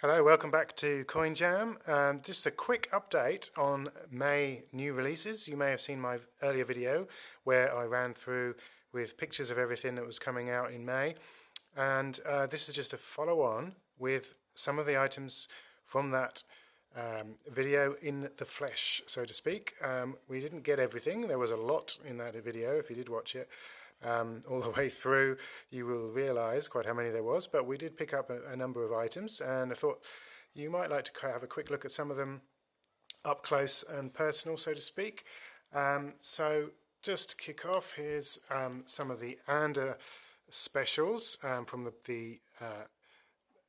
Hello, welcome back to Coin Jam. Just a quick update on May new releases. You may have seen my earlier video where I ran through with pictures of everything that was coming out in May. And this is just a follow-on with some of the items from that video in the flesh, so to speak. We didn't get everything. There was a lot in that video if you did watch it. All the way through, you will realise quite how many there was, but we did pick up a number of items, and I thought you might like to have a quick look at some of them up close and personal, so to speak. So just to kick off, here's some of the ANDA specials from the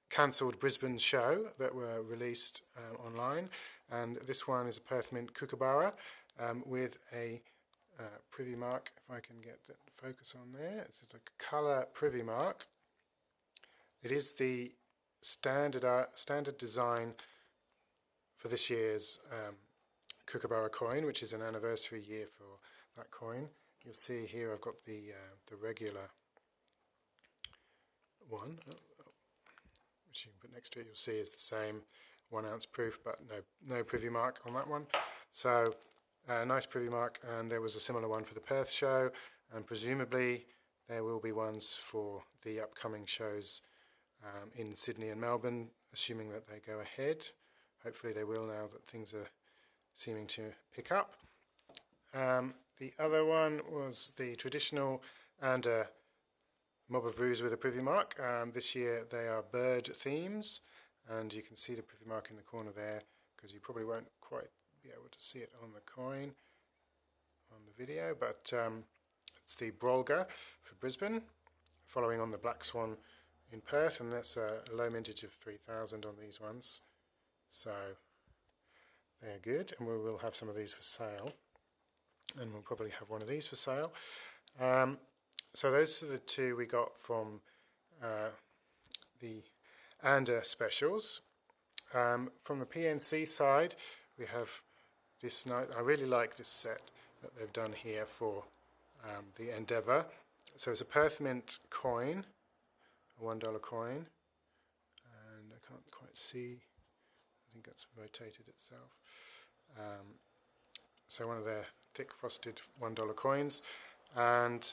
cancelled Brisbane show that were released online, and this one is a Perth Mint Kookaburra with a privy mark, if I can get that focus on there. It's a colour privy mark. It is the standard design for this year's Kookaburra coin, which is an anniversary year for that coin. You'll see here I've got the regular one, which you can put next to it. You'll see is the same 1 ounce proof, but no privy mark on that one. So nice privy mark, and there was a similar one for the Perth show, and presumably there will be ones for the upcoming shows in Sydney and Melbourne, assuming that they go ahead. Hopefully they will now that things are seeming to pick up. The other one was the traditional and a mob of roos with a privy mark. This year they are bird themes, and you can see the privy mark in the corner there because you probably won't quite be able to see it on the coin on the video, but it's the Brolga for Brisbane, following on the Black Swan in Perth, and that's a low mintage of 3,000 on these ones, so they're good, and we will have some of these for sale, and we'll probably have one of these for sale. So those are the two we got from the ANDA specials. From the PNC side, we have this night. I really like this set that they've done here for the Endeavour. So it's a Perth Mint coin, a $1 coin, and I can't quite see. I think that's rotated itself. So one of their thick frosted $1 coins, and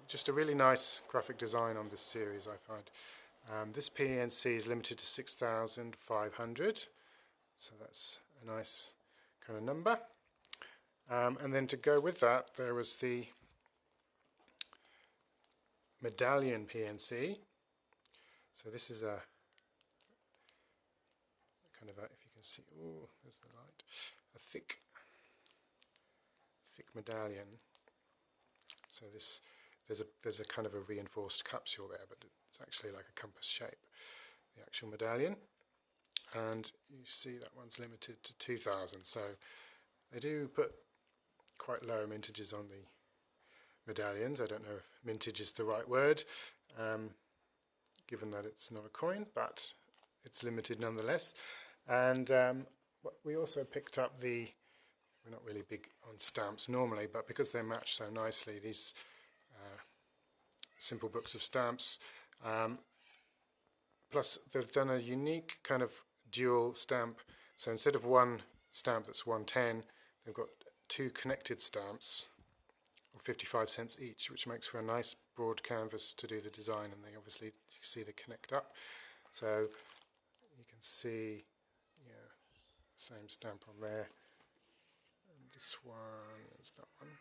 just a really nice graphic design on this series, I find. This PNC is limited to 6,500, so that's a nice kind of number. And then to go with that, there was the medallion PNC. So this is a kind of a, if you can see, oh, there's the light, a thick medallion. So there's a kind of a reinforced capsule there, but it's actually like a compass shape, the actual medallion. And you see that one's limited to 2,000, so they do put quite low mintages on the medallions. I don't know if mintage is the right word, given that it's not a coin, but it's limited nonetheless. And we also picked up we're not really big on stamps normally, but because they match so nicely, these simple books of stamps, plus they've done a unique kind of dual stamp. So instead of one stamp that's 110, they've got two connected stamps of 55 cents each, which makes for a nice broad canvas to do the design, and they obviously, you see they connect up. So you can see, yeah, same stamp on there. And this one is that one.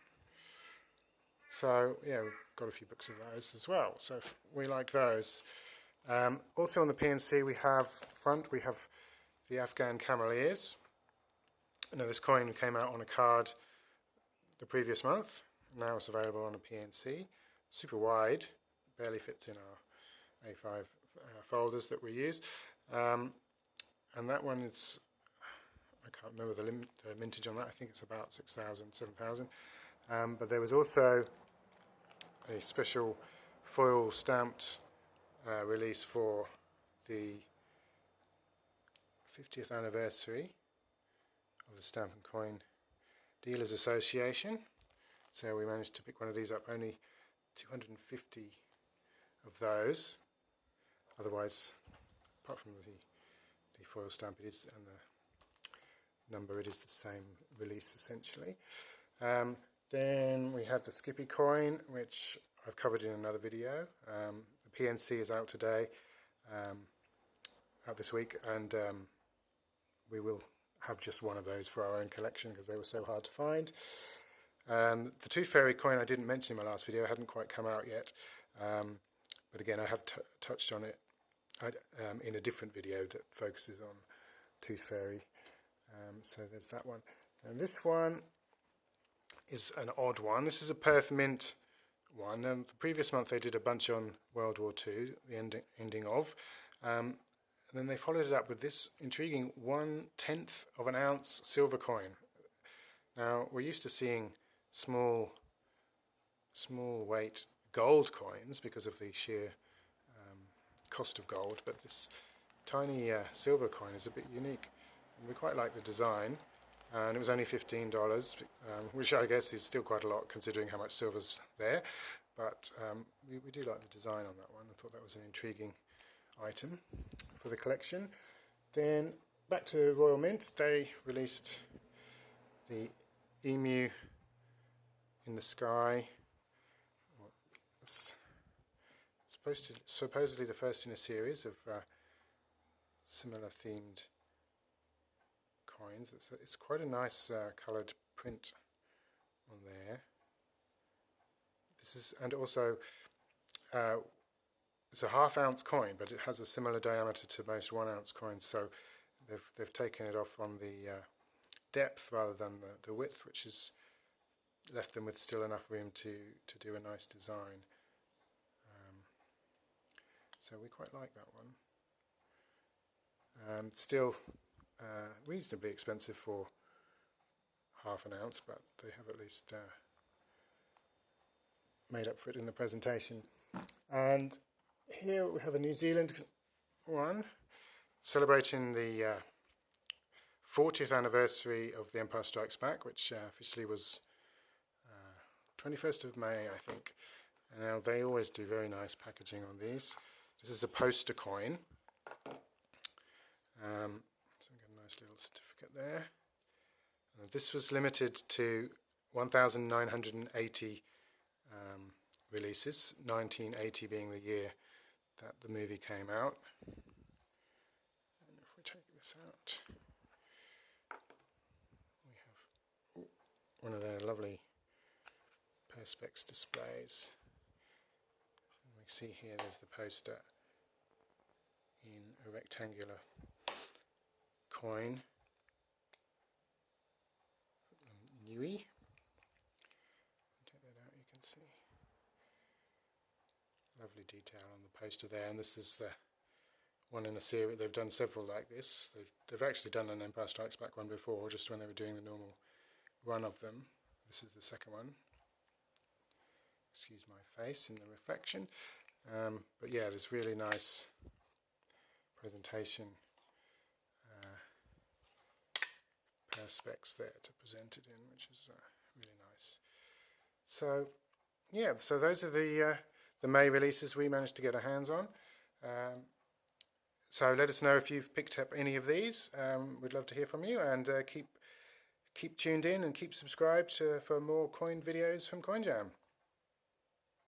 So yeah, we've got a few books of those as well, so we like those. Also on the PNC we have the Afghan Cameleers. Now this coin came out on a card the previous month. Now it's available on a PNC. Super wide, barely fits in our A5 folders that we use. And that one is, I can't remember the mintage on that. I think it's about 6,000, 7,000. But there was also a special foil stamped release for the 50th anniversary of the Stamp and Coin Dealers Association. So we managed to pick one of these up, only 250 of those. Otherwise, apart from the foil stamp it is and the number, it is the same release essentially. Then we have the Skippy coin, which I've covered in another video. The PNC is out today, out this week, and we will have just one of those for our own collection because they were so hard to find. The Tooth Fairy coin I didn't mention in my last video, it hadn't quite come out yet, but again I have touched on it in a different video that focuses on Tooth Fairy. So there's that one. And this one is an odd one. This is a Perth Mint one. The previous month they did a bunch on World War II, the ending of. And then they followed it up with this intriguing 1/10 of an ounce silver coin. Now, we're used to seeing small weight gold coins because of the sheer cost of gold, but this tiny silver coin is a bit unique. And we quite like the design, and it was only $15, which I guess is still quite a lot considering how much silver's there, but we do like the design on that one. I thought that was an intriguing item for the collection. Then back to Royal Mint, they released the Emu in the Sky. Supposedly the first in a series of similar themed coins. It's quite a nice coloured print on there. This is, and also it's a ½ ounce coin, but it has a similar diameter to most 1 ounce coins. So they've taken it off on the depth rather than the width, which has left them with still enough room to do a nice design. So we quite like that one. Still reasonably expensive for ½ an ounce, but they have at least made up for it in the presentation. And here we have a New Zealand one celebrating the 40th anniversary of The Empire Strikes Back, which officially was 21st of May, I think. And now they always do very nice packaging on these. This is a poster coin. So we've got a nice little certificate there. This was limited to 1,980 releases, 1980 being the year that the movie came out. And if we take this out, we have one of their lovely Perspex displays. And we see here there's the poster in a rectangular coin. WWII. Take that out, you can see. Lovely detail on the poster there, and this is the one in a series. They've done several like this. They've actually done an Empire Strikes Back one before, just when they were doing the normal run of them. This is the second one. Excuse my face in the reflection. But yeah, there's really nice presentation Perspex there to present it in, which is really nice. So yeah, so those are the May releases we managed to get our hands on. So let us know if you've picked up any of these. We'd love to hear from you, and keep tuned in and keep subscribed for more coin videos from CoinJam.